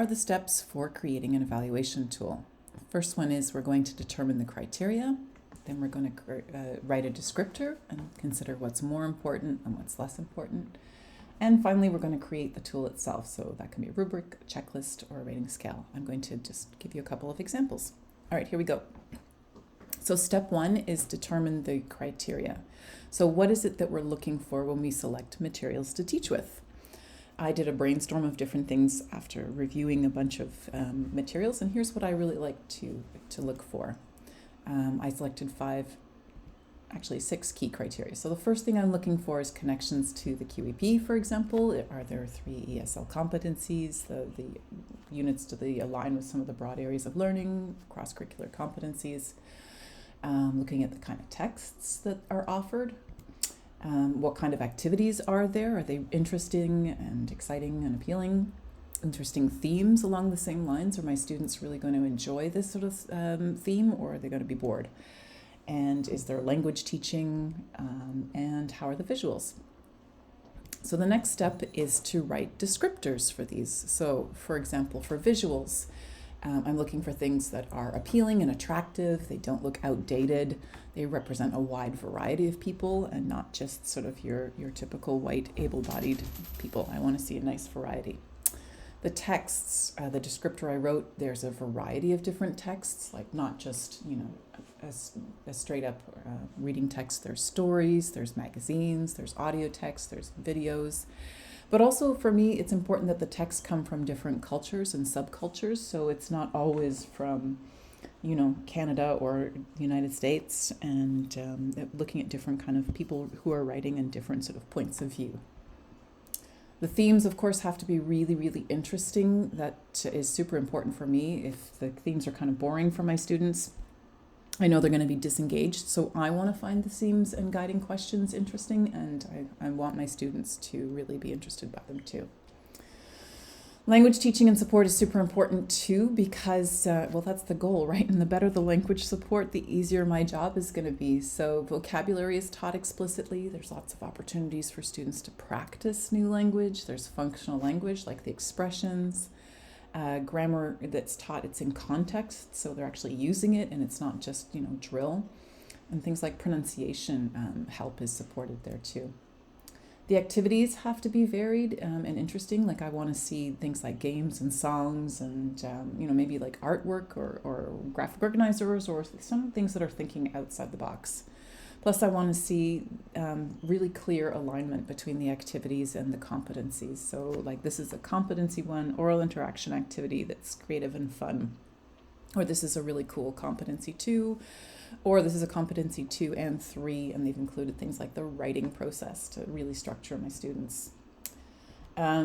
are the steps for creating an evaluation tool. First one is we're going to determine the criteria. Then we're going to write a descriptor and consider what's more important and what's less important. And finally, we're going to create the tool itself. So that can be a rubric, a checklist, or a rating scale. I'm going to just give you a couple of examples. All right, here we go. So step one is determine the criteria. So what is it that we're looking for when we select materials to teach with? I did a brainstorm of different things after reviewing a bunch of materials, and here's what I really like to look for. I selected six key criteria. So the first thing I'm looking for is connections to the QEP, for example. Are there 3 ESL competencies? The units, do they align with some of the broad areas of learning, cross-curricular competencies? Looking at the kind of texts that are offered. What kind of activities are there? Are they interesting and exciting and appealing? Interesting themes along the same lines? Are my students really going to enjoy this sort of theme, or are they going to be bored? And is there language teaching? And how are the visuals? So the next step is to write descriptors for these. So for example, for visuals, I'm looking for things that are appealing and attractive. They don't look outdated. They represent a wide variety of people and not just sort of your typical white able-bodied people. I want to see a nice variety. The texts, the descriptor I wrote, there's a variety of different texts, like not just, a straight up reading text. There's stories, there's magazines, there's audio text, there's videos. But also for me, it's important that the texts come from different cultures and subcultures. So it's not always from, Canada or the United States, and looking at different kind of people who are writing and different sort of points of view. The themes, of course, have to be really, really interesting. That is super important for me. If the themes are kind of boring for my students, I know they're going to be disengaged. So I want to find the themes and guiding questions interesting, and I want my students to really be interested by them too. Language teaching and support is super important too, because, that's the goal, right? And the better the language support, the easier my job is going to be. So vocabulary is taught explicitly. There's lots of opportunities for students to practice new language. There's functional language, like the expressions. Grammar that's taught, it's in context, so they're actually using it, and it's not just, drill. And things like pronunciation help is supported there too. The activities have to be varied and interesting. Like I want to see things like games and songs and, maybe like artwork or graphic organizers or some things that are thinking outside the box. Plus, I want to see really clear alignment between the activities and the competencies. So like this is a competency 1, oral interaction activity that's creative and fun. Or this is a really cool competency 2. Or this is a competency 2 and 3, and they've included things like the writing process to really structure my students.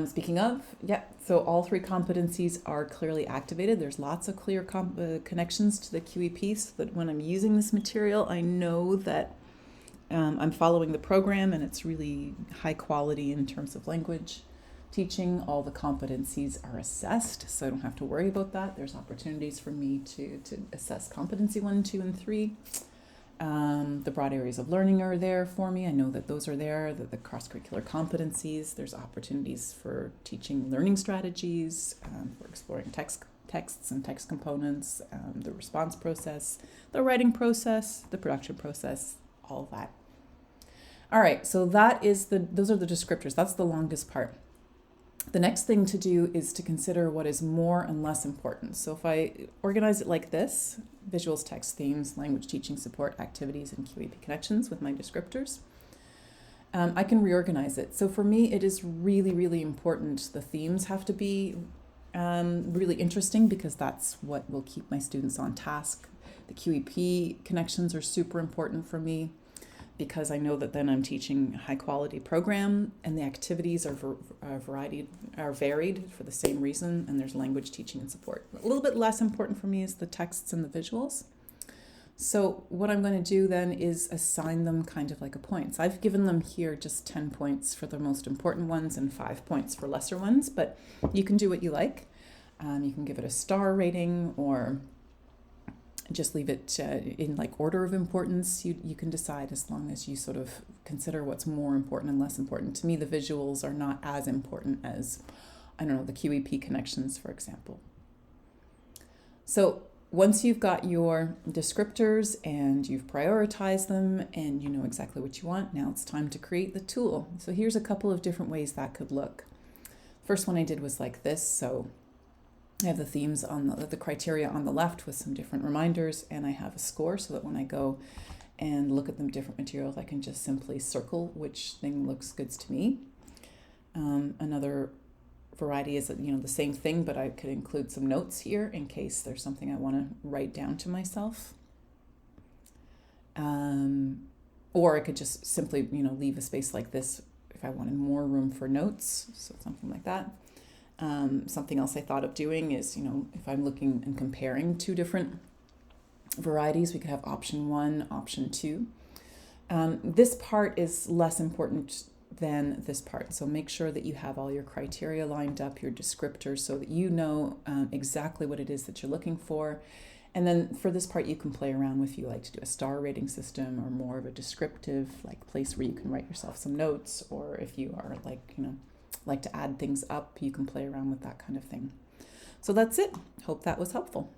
Speaking of, so all 3 competencies are clearly activated. There's lots of clear connections to the QEP, so that when I'm using this material, I know that I'm following the program and it's really high quality in terms of language teaching. All the competencies are assessed, so I don't have to worry about that. There's opportunities for me to assess competency 1, 2, and 3. The broad areas of learning are there for me. I know that those are there. The cross-curricular competencies. There's opportunities for teaching learning strategies, for exploring texts and text components, the response process, the writing process, the production process, all of that. All right, so those are the descriptors. That's the longest part. The next thing to do is to consider what is more and less important. So if I organize it like this, visuals, text, themes, language teaching support, activities, and QEP connections with my descriptors, I can reorganize it. So for me, it is really, really important. The themes have to be really interesting because that's what will keep my students on task. The QEP connections are super important for me because I know that then I'm teaching a high quality program, and the activities are varied for the same reason, and there's language teaching and support. A little bit less important for me is the texts and the visuals. So what I'm going to do then is assign them kind of like a points. I've given them here just 10 points for the most important ones and 5 points for lesser ones, but you can do what you like. You can give it a star rating or just leave it in like order of importance. You can decide as long as you sort of consider what's more important and less important. To me, the visuals are not as important as I don't know, the QEP connections, for example. So once you've got your descriptors and you've prioritized them and you know exactly what you want, now it's time to create the tool. So here's a couple of different ways that could look. First one I did was like this. So I have the themes on the criteria on the left with some different reminders, and I have a score so that when I go and look at the different materials, I can just simply circle which thing looks good to me. Another variety is, the same thing, but I could include some notes here in case there's something I want to write down to myself. Or I could just simply, leave a space like this if I wanted more room for notes, so something like that. Something else I thought of doing is, if I'm looking and comparing two different varieties, we could have option 1, option 2. This part is less important than this part. So make sure that you have all your criteria lined up, your descriptors, so that you know exactly what it is that you're looking for. And then for this part, you can play around with, if you like to do a star rating system or more of a descriptive place where you can write yourself some notes, or if you are like to add things up, you can play around with that kind of thing. So that's it. Hope that was helpful.